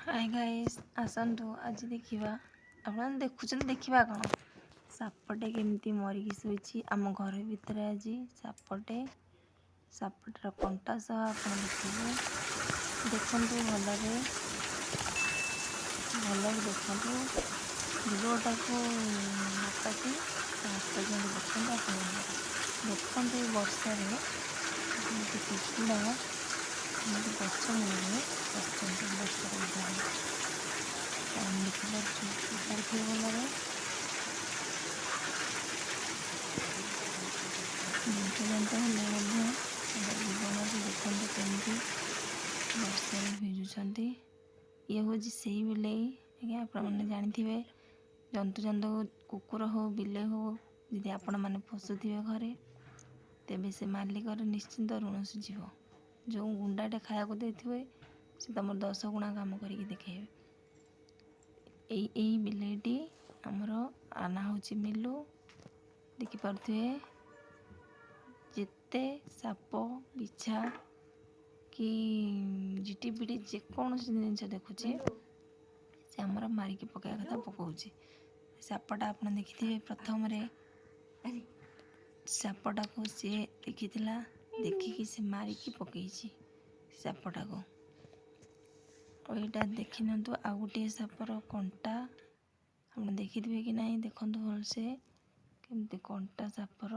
Hi guys आसतु आज देखा आप देखा कौन सापटे केमती मरिकी शोची आम घर भितर आज सापटे सापटर कंटा सह आप देखिए देखु भलरे देखु भिडियोटा को नकाटी हाथ देखते देखते वर्षा कुकुड़ा गच मूल वर्षा देखिए भलरे जंत हेल्ले जीवन को देखते केमती वर्षा भिजुंट ये हूँ से बिले आज्ञा आपने जानी जंतु जंतु कुकुर हो बिले हो यदि आपण मैंने पोषुवे घरे तेबे से मालिकर निश्चिंत ऋण सुझीव जो गुंडाटे खाया देते से तुम 10 गुणा काम करके देखेबे। यही बिलेटी आमर आना हूँ मिलू देखिपे जिते साप बिछा कि जिटी पिटी जेकोसी जिनस देखुचे से आमर मारिकी पकड़ा कथा पकाऊे सापटा आप देखिए प्रथम सापटा को सी देखी देखिकी से मारिकी पकई सापटा को यहाँ देखी ना आ गोटे सापर कंटा आप देखिथे कि नहीं देखु भलसे केमती कंटा सापर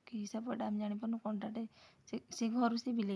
कि सापटा आम जापार कंटाटे से घर से बिले